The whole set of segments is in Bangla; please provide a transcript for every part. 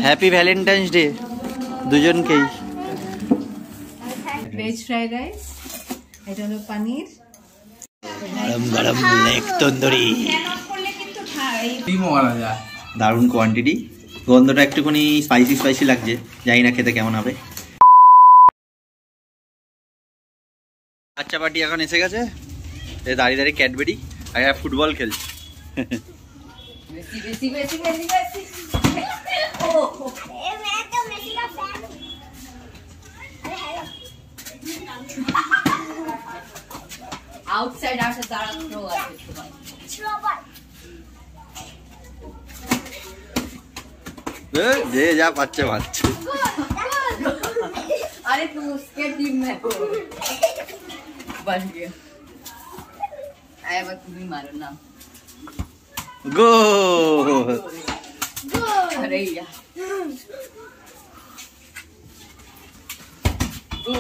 হ্যাপি ভ্যালেন্টাইন্স ডে দুজনকেই। ভেজ ফ্রাইড রাইস, এটা হলো পনির, গরম গরম লেগ তন্দুরি, দারুণ কোয়ান্টিটি। গন্ধটা একটুখানি স্পাইসি স্পাইসি লাগছে, জানি না খেতে কেমন হবে। বাচ্চা পার্টি এখন এসে গেছে, দাঁড়িয়ে দাঁড়িয়ে ক্যাডবেরি আর ফুটবল খেলছে। আউটসাইড আসে তারা থ্রো আছে যে যা পাচ্ছে পাচ্ছে। अरे तू उसके टीम में हो बन गया। आया बात तुम ही मारो ना। गो अरे यार गो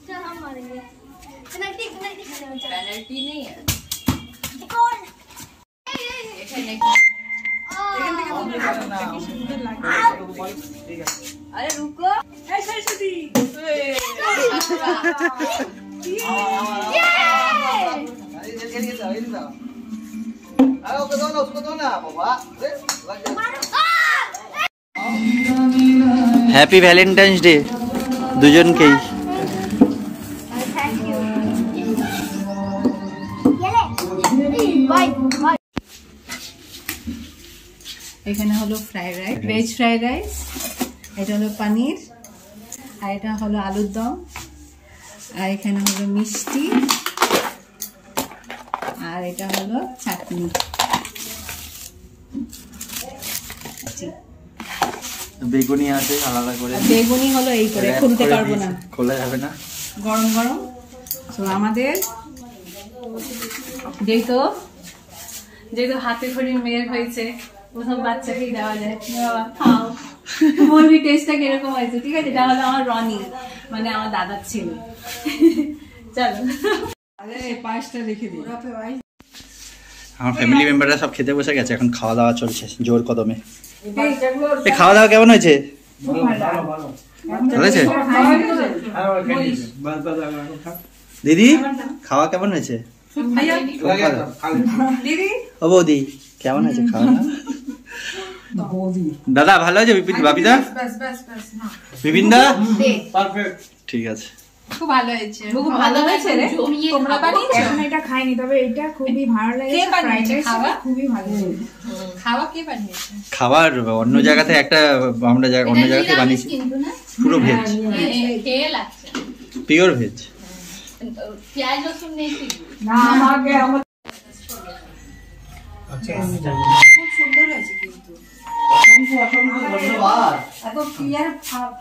चल हम मारेंगे। पेनल्टी पेनल्टी नहीं है। कौन अरे रुको ऐसे दी হ্যাপি ভ্যালেন্টাইন্স ডে দুজনকেই। এখানে হলো fried rice, veg fried rice, এটা হলো পনির, আর এটা হলো আলুর দম, আর এখানে হলো মিষ্টি, আর এটা হলো চাটনি। বেগুনি আছে আলাদা করে, বেগুনি হলো এই করে খুলতে পারবো না, খোলা যাবে না, গরম গরম। তো আমাদের যেহেতু হাতে খড়ি মেয়ের হয়েছে, প্রথম বাচ্চাকেই দেওয়া যায়। বাবা খাও, বলবি টেস্টটা কিরকম হয়েছে, ঠিক আছে? এটা হলো আমার রনি, মানে আমার দাদার ছেলে। চলো পাঁচটা রেখে দিই। আমার ফ্যামিলি মেম্বাররা সব খেতে বসে গেছে, এখন খাওয়া দাওয়া চলছে জোর কদমে। খাওয়া দাওয়া কেমন হয়েছে? ভালো হয়েছে দিদি? খাওয়া কেমন হয়েছে? ও বৌদি কেমন হয়েছে খাওয়া? দাদা ভালো আছে? বাপিদা, বিপিনদা ঠিক আছে, খুব ভালো হয়েছে, খুব ভালো হয়েছে রে। তোমরা বানিয়েছো? এখন এটা খাইনি, তবে এটা খুবই ভালো লাগে। কে বানিয়েছে? খাওয়া খুবই ভালো লাগে। খাওয়া কে বানিয়েছে? খাবার অন্য জায়গাতে একটা, আমরা অন্য জায়গাতে বানিয়েছি, পুরো ভেজ, কে লাগছে পিওর ভেজ। পেঁয়াজ রসুন নেই না আমাকে খুব সুন্দর হয়েছে কিন্তু। এত ক্লিয়ার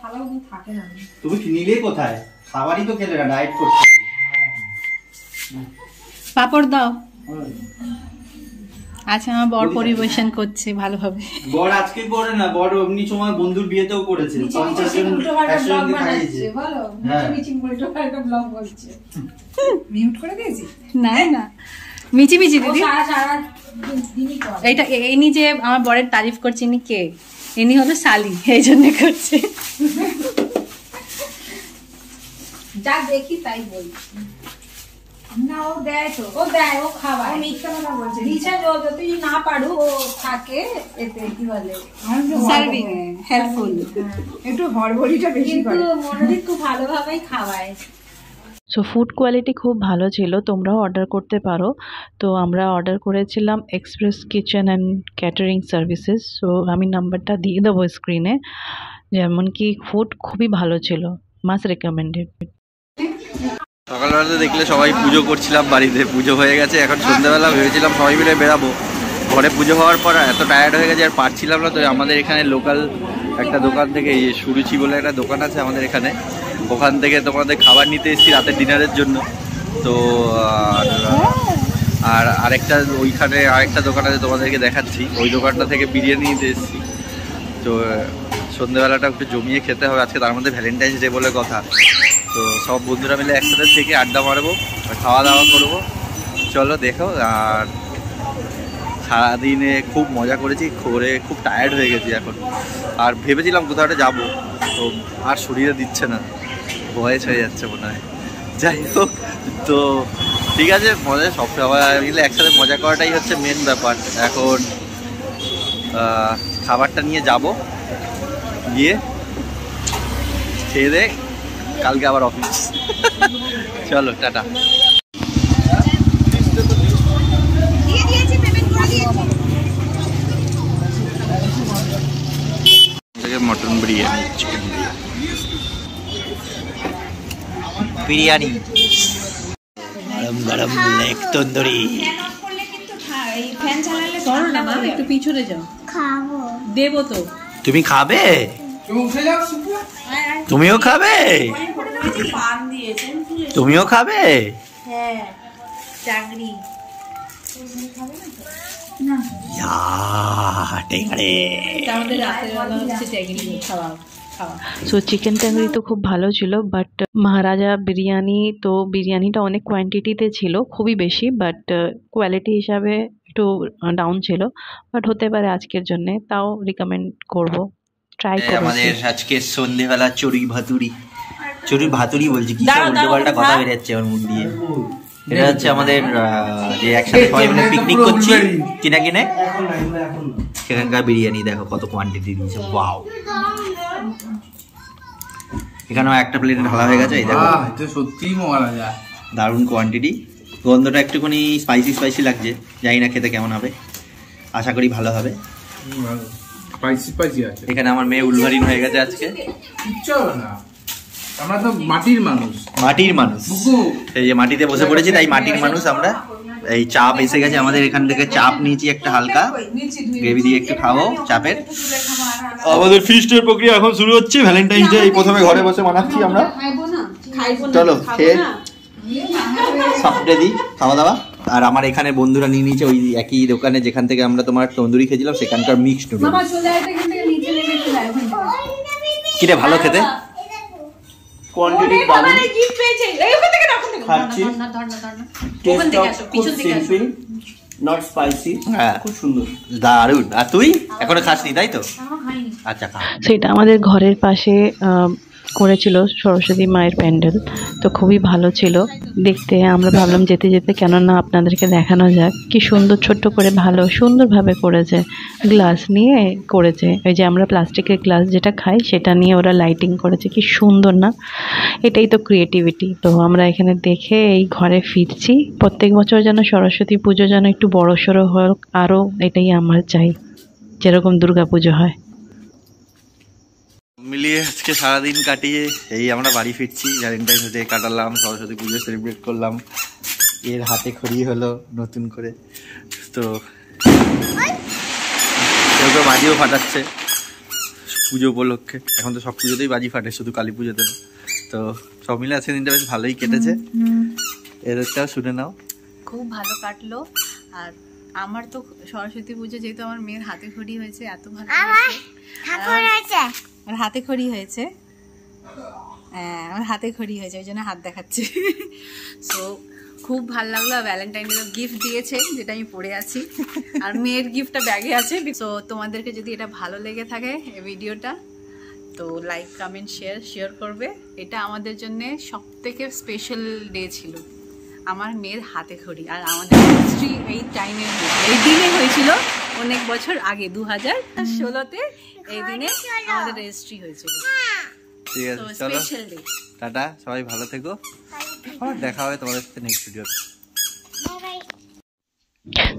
ভালো থাকে না। তুমি নিলে কোথায়? খাবারই তো খেলে না, ডায়েট করছো। পাপড় দাও। আচ্ছা, আমার বর পরিবেশন করছে ভালোভাবে। বর আজকে করে না, বর এমনি সময় বন্ধুর বিয়েতেও করেছে, 50 জন 100 জনকে খাইয়েছে। বলো হ্যাঁ মিচিং উল্টো পাল্টা ব্লগ বলছে। মিউট করে দিয়েছি? না না, মিচি মিচি দিদি। সারা দিনই করে। এইটা ইনি যে আমার বরের তারিফ করছে, ইনি কে? ইনি হলো শালি, এই জন্য করছে। যা দেখি তাই বলি না। ও দেয় তো, ও দেয়, ও খাওয়ায়। ও মিথ্যা কথা বলছে। রিচার্জ ও যতই না পারু, ও থাকে এতে কি বলে সার্ভিং হেল্পফুল। একটু হড়বড়িটা বেশি করে, কিন্তু মনোজিৎ খুব ভালোভাবেই খাওয়ায়। সো ফুড কোয়ালিটি খুব ভালো ছিল, তোমরাও অর্ডার করতে পারো। তো আমরা অর্ডার করেছিলাম express kitchen and catering services. So আমি নাম্বারটা দিয়ে দেবো স্ক্রিনে। যেমন কি ফুড খুবই ভালো ছিল, মাস্ট রেকমেন্ডেড। সকালবেলাতে দেখলে সবাই পুজো করছিলাম বাড়িতে, পুজো হয়ে গেছে। এখন সন্ধ্যাবেলা ভেবেছিলাম সবাই মিলে বেরাবো, ঘরে পুজো হওয়ার পর এত টায়ার্ড হয়ে গেছে আর পারছিলাম না। তো আমাদের এখানে লোকাল একটা দোকান থেকে, এই সুরুচি বলে একটা দোকান আছে আমাদের এখানে, ওখান থেকে তোমাদের খাবার নিতে এসেছি রাতের ডিনারের জন্য। তো আর আরেকটা ওইখানে আরেকটা দোকান আছে, তোমাদেরকে দেখাচ্ছি, ওই দোকানটা থেকে বিরিয়ানি নিতে এসেছি। তো সন্ধ্যেবেলাটা একটু জমিয়ে খেতে হবে আজকে, তার মধ্যে ভ্যালেন্টাইন্স ডে বলে কথা। তো সব বন্ধুরা মিলে একসাথে থেকে আড্ডা মারবো, খাওয়া দাওয়া করবো। চলো দেখো, আর সারাদিনে খুব মজা করেছি, করে খুব টায়ার্ড হয়ে গেছি এখন। আর ভেবেছিলাম কোথাও একটা যাবো, তো আর শরীরে দিচ্ছে না, বয়স হয়ে যাচ্ছে মনে হয়। যাই হোক, তো ঠিক আছে, মজা সবাই মিলে একসাথে মজা করাটাই হচ্ছে মেন ব্যাপার। এখন খাবারটা নিয়ে যাব, গিয়ে খেয়ে দে, কালকে আবার অফিস। চলো tata. Mutton biryani, chicken biryani, গরম গরম লেগ তন্দুরি। ফ্যান চালালে করো না মা, একটু পিছনে যাও। খাবো। দেবো তো। তুমি খাবে? তুমিও খাবে? তুমিও খাবে? হ্যাঁ, চাকরি। আমাদের রাতের বেলা হচ্ছে চাকরি খাওয়া। সো চিকেন ট্যাংরি তো খুব ভালো ছিল, বাট মহারাজা বিরিয়ানি তো বিরিয়ানিটা অনেক কোয়ান্টিটিতে ছিল, খুবই বেশি, বাট কোয়ালিটি হিসাবে একটু ডাউন ছিল। বাট হতে পারে আজকের জন্য, তাও রিকমেন্ড করব, ট্রাই করব। আমাদের আজকে সন্ধ্যেবেলা চড়ুই ভাতুরি বলছি, কি উল্টোপাল্টা কথা বেরোচ্ছে আমার মুখ দিয়ে। এটা হচ্ছে আমাদের যে একসাথে সবাই মিলে পিকনিক করছি কিনা কিনে, সেখানকার বিরিয়ানি দেখো কত কোয়ান্টিটি দিয়েছে। ওয়াও, এখানেও একটা প্লেটে ঢালা হয়ে গেছে, এই দেখো সত্যিই মহারাজা, দারুণ কোয়ান্টিটি। গন্ধটা একটুখানি স্পাইসি লাগছে, জানি না খেতে কেমন হবে, আশা করি ভালো হবে। স্পাইসি আছে। এখানে আমার মেয়ে উলভারিন হয়ে গেছে আজকে। কিচ্ছু হবে না, আমরা তো মাটির মানুষ। এই যে মাটিতে বসে পড়েছি, তাই মাটির মানুষ আমরা। এই চাপ এসে গেছে আমাদের, এখান থেকে চাপ নিয়েছি একটা হালকা, গ্রেভি দিয়ে একটু খাবো চাপের। আমাদের ফিস্টের প্রক্রিয়া এখন শুরু হচ্ছে। ভ্যালেন্টাইন্স ডে এই প্রথমে ঘরে বসে মানাচ্ছি আমরা। চলো খেয়ে সাপড়ে দিই খাওয়া দাওয়া। আর আমার এখানে বন্ধুরা নিয়ে নিয়েছে ওই একই দোকানে যেখান থেকে আমরা তোমার তন্দুরি খেয়েছিলাম, সেখানকার মিক্সড নুডলস। কিরে ভালো খেতে, কোয়ান্টিটি দারুণ, খাচ্ছি, টেস্ট খুব সিম্পল, নট স্পাইসি, খুব সুন্দর, দারুণ। আর তুই এখনো খাসনি তাই তো? আচ্ছা খা। সেটা আমাদের ঘরের পাশে করেছিল সরস্বতী মায়ের প্যান্ডেল, তো খুবই ভালো ছিল দেখতে। আমরা ভাবলাম যেতে যেতে কেননা আপনাদেরকে দেখানো যাক কি সুন্দর, ছোট্ট করে ভালো সুন্দরভাবে করেছে। গ্লাস নিয়ে করেছে, ওই যে আমরা প্লাস্টিকের গ্লাস যেটা খাই সেটা নিয়ে ওরা লাইটিং করেছে, কি সুন্দর না? এটাই তো ক্রিয়েটিভিটি। তো আমরা এখানে দেখে এই ঘরে ফিরছি। প্রত্যেক বছর যেন সরস্বতী পুজো যেন একটু বড়সড় হোক আরও, এটাই আমার চাই, যেরকম দুর্গা পুজো হয়। মিলিয়ে আজকে সারাদিন কাটিয়ে এই আমরা বাড়ি ফিরছি। ভ্যালেন্টাইন্স ডে কাটালাম, সরস্বতী পুজো সেলিব্রেট করলাম, এর হাতে খড়ি হলো নতুন করে। তো কেউ বাজিও ফাটাচ্ছে পুজো উপলক্ষে। এখন তো সব পুজোতেই বাজি ফাটে, শুধু কালী পুজোতে না। তো সব মিলে আজকে দিনটা বেশ ভালোই কেটেছে। এরটাও শুনে নাও। খুব ভালো কাটলো। আর আমার তো সরস্বতী পুজো যেহেতু আমার মেয়ের হাতে খড়ি হয়েছে, এত ভালো হয়েছে। আমার হাতে খড়ি হয়েছে, হ্যাঁ আমার হাতে খড়ি হয়েছে, ওই জন্য হাত দেখাচ্ছি। সো খুব ভালো লাগলো। ভ্যালেন্টাইন ডে গিফট দিয়েছে, যেটা আমি পরে আছি, আর মেয়ের গিফটটা ব্যাগে আছে। সো তোমাদেরকে যদি এটা ভালো লেগে থাকে এই ভিডিওটা, তো লাইক কমেন্ট শেয়ার করবে। এটা আমাদের জন্য সব থেকে স্পেশাল ডে ছিল, আমার মেয়ের হাতে খড়ি। আর আমাদের রেজিস্ট্রি এই টাইমে, এই দিনে হয়েছিল অনেক বছর আগে, 2016-তে এই দিনে আমাদের রেজিস্ট্রি হয়েছিল। ঠিক আছে, চলো টাটা, সবাই ভালো থেকো, দেখা হবে তোমাদের সাথে নেক্সট ভিডিওতে।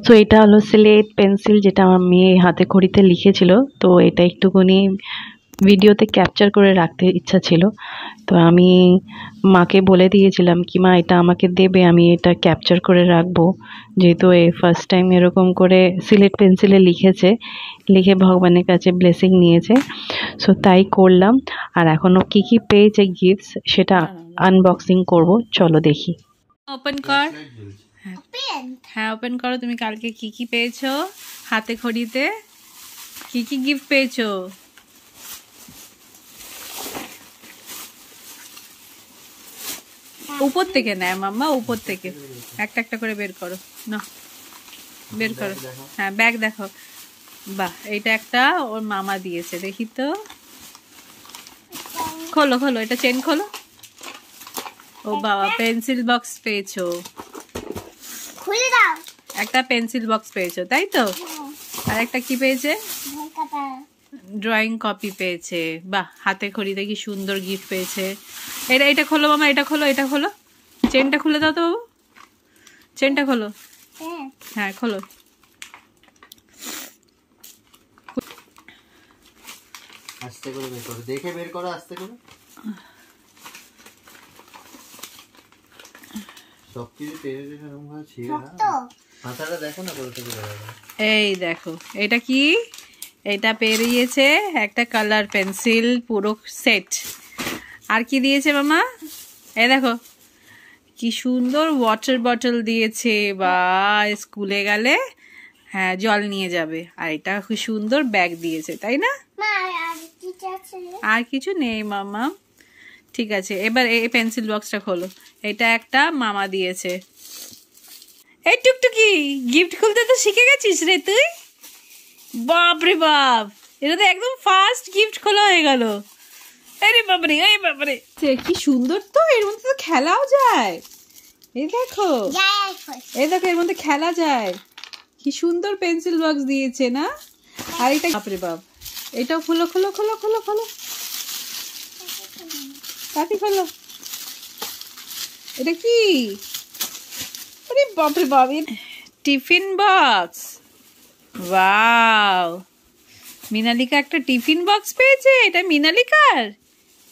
তো এটা হলো স্লেট পেন্সিল, যেটা আমার মেয়ে হাতে খড়িতে লিখেছিল। তো এটা একটুখানি ভিডিওতে ক্যাপচার করে রাখতে ইচ্ছা ছিল, তো আমি মাকে বলে দিয়েছিলাম কি মা এটা আমাকে দেবে, আমি এটা ক্যাপচার করে রাখবো, যেহেতু এই ফার্স্ট টাইম এরকম করে সিলেট পেন্সিলে লিখেছে, লিখে ভগবানের কাছে ব্লেসিং নিয়েছে। সো তাই করলাম। আর এখনও কী কী পেয়েছে গিফটস সেটা আনবক্সিং করব, চলো দেখি। ওপেন কর, হ্যাঁ ওপেন করো। তুমি কালকে কি কি পেয়েছো হাতে খড়িতে, কি কি গিফট পেয়েছো? উপর থেকে নেয় মাম্মা, উপর থেকে একটা একটা করে বের করো না। বের করো। হ্যাঁ ব্যাগ দেখো। বাহ, এইটা একটা ওর মামা দিয়েছে, দেখি তো। খোলো খোলো, এটা চেন খোলো। ও বাবা, পেন্সিল বক্স পেয়েছো। খুলে দাও। একটা পেন্সিল বক্স পেয়েছো তাই তো? আর একটা কি পেয়েছে? কাটা। ড্রয়িং কপি পেয়েছে। বাহ, হাতে খড়িতে কি সুন্দর গিফট পেয়েছে। এটা খোলো মামা, এটা খোলো, এটা খোলো। চেনটা খুলে দাও তো বাবু, চেনটা খোলো। হ্যাঁ। হ্যাঁ খোলো। আস্তে করে বের করো, দেখে বের করো আস্তে করে। সবকিছু টেনে টেনে এরকম ভাবে ছিঁড়ে না। মাথাটা দেখো না কোথা থেকে বের হবে। এই দেখো, এটা কি? এটা পেরিয়েছে একটা কালার পেন্সিল পুরো সেট। আর কি দিয়েছে মামা? এই দেখো কি সুন্দর ওয়াটার বটল দিয়েছে। বা, স্কুলে গেলে হ্যাঁ জল নিয়ে যাবে। আর এটা খুব সুন্দর ব্যাগ দিয়েছে, তাই না? মা আর কি আছে? আর কিছু নেই মামা। ঠিক আছে, এবার এই পেন্সিল বক্সটা খোলো। এটা একটা মামা দিয়েছে। এই টুকটুকি, গিফট খুলতে তো শিখে গেছিস রে তুই। বাপ রে বাপ, এটা তো একদম ফার্স্ট গিফট খোলা হয়ে গেল। আরে বাবারে, এই বাবারে, কি সুন্দর তো। এর মধ্যে তো খেলাও যায়। এই দেখো, এই দেখো, এর মধ্যে খেলা যায়। কি সুন্দর পেন্সিল বক্স দিয়েছে না? আর এটা বাপরে বাপ, এটাও খোলো খোলো খোলো খোলো খোলো, তাড়াতাড়ি খোলো। এটা কি? আরে বাপরে বাপ, টিফিন বক্স। ওয়াও, মিনালিকা একটা টিফিন বক্স পেয়েছে। এটা মিনালিকার।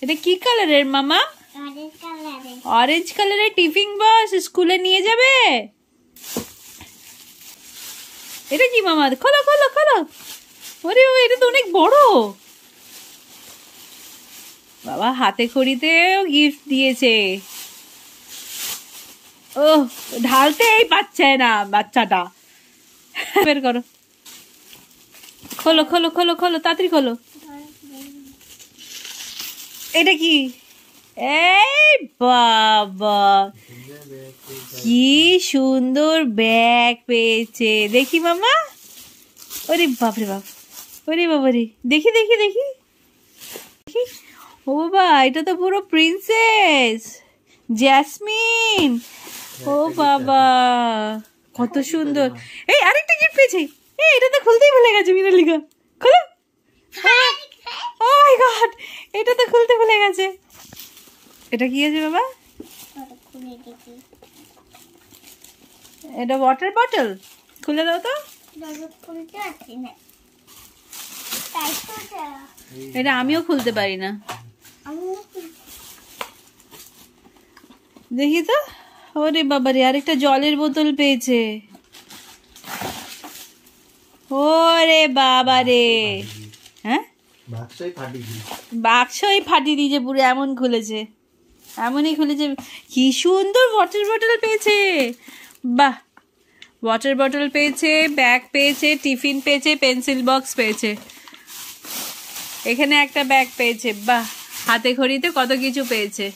এটা কি কালারের মামা? অরেঞ্জ কালারে। অরেঞ্জ কালারের টিফিন বক্স, স্কুলে নিয়ে যাবে। এটা কি মামা? খোলো খোলো খোলো। ওরে ও, এটা তো অনেক বড়। বাবা, হাতে খড়িতেও গিফট দিয়েছে। ও, ঢালতেই পারছে না বাচ্চাটা। বের করো, খোলো খোলো খোলো খোলো, তাড়াতাড়ি খোলো। এটা কি? এই বাবা, কি সুন্দর ব্যাগ পেয়েছে। দেখি মামা। ওরে বাপরে বাপ, ওরে বাবারে, দেখি দেখি দেখি দেখি। ও বাবা, এটা তো পুরো প্রিন্সেস জ্যাসমিন। ও বাবা, কত সুন্দর। এই আরেকটা গিফট পেয়েছি। এই, এটা তো খুলতেই ভুলে গেছে মিনালিকা। খোলো। ও মাই গড, এটা তো খুলতে ভুলে গেছে। এটা কি আছে বাবা? খুলে দেখি। এটা ওয়াটার বটল। খুলে দাও তো। খুলতে পারছি না। তাই তো যা। এটা আমিও খুলতে পারি না। দেখি তো। ওরে বাবারে, আরেকটা জলের বোতল পেয়েছে। ওরে বাবারে, হ্যাঁ বাক্সই ফাটিয়ে দিয়েছে। বাক্সই ফাটিয়ে দিয়েছে পুরো, এমন খুলেছে, এমনই খুলেছে। কি সুন্দর ওয়াটার বটল পেয়েছে। বাহ, ওয়াটার বটল পেয়েছে, ব্যাগ পেয়েছে, টিফিন পেয়েছে, পেন্সিল বক্স পেয়েছে, এখানে একটা ব্যাগ পেয়েছে। বাহ, হাতে খড়িতে কত কিছু পেয়েছে।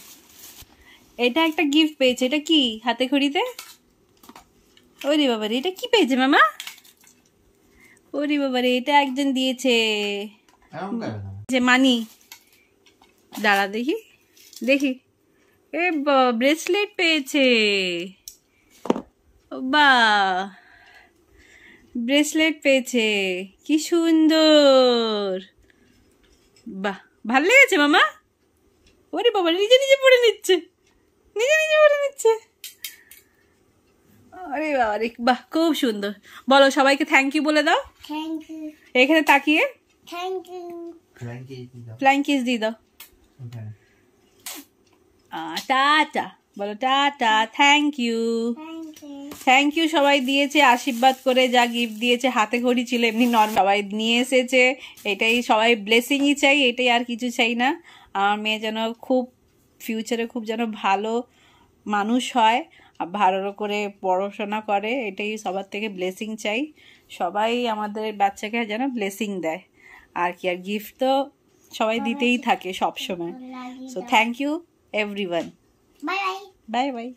এটা একটা গিফট পেয়েছে। এটা কি হাতে খড়িতে? ওরে বাবারে, এটা কি পেয়েছে মামা? ওরে বাবারে, এটা একজন দিয়েছে। যে মানি, দাঁড়া দেখি দেখি। এ ব্রেসলেট পেয়েছে। বাহ, ব্রেসলেট পেয়েছে, কি সুন্দর। বাহ, ভালো লেগেছে মামা? ওরে বাবা, নিজে নিজে পড়ে নিচ্ছে, নিজে নিজে পড়ে নিচ্ছে। আরে বাবা রে, বাহ, খুব সুন্দর। বলো সবাইকে থ্যাংক ইউ বলে দাও। Thank you. এখানে তাকিয়ে থ্যাংক ইউ। ফ্লাইং কিস দিয়ে দাও। টাটা বলো, tata, thank you. Thank you. Thank you সবাই দিয়েছে আশীর্বাদ করে, যা গিফট দিয়েছে। হাতে ঘড়ি ছিল এমনি নর্মাল, সবাই নিয়ে এসেছে। এটাই সবাই ব্লেসিংই চাই, এটাই, আর কিছু চাই না। আমার মেয়ে যেন খুব ফিউচারে খুব যেন ভালো মানুষ হয়, আর ভালো করে পড়াশোনা করে, এটাই সবার থেকে ব্লেসিং চাই। সবাই আমাদের বাচ্চাকে যেন ব্লেসিং দেয়, আর কি। আর গিফট তো সবাই দিতেই থাকে সব সময়। So thank you everyone. Bye bye. Bye by.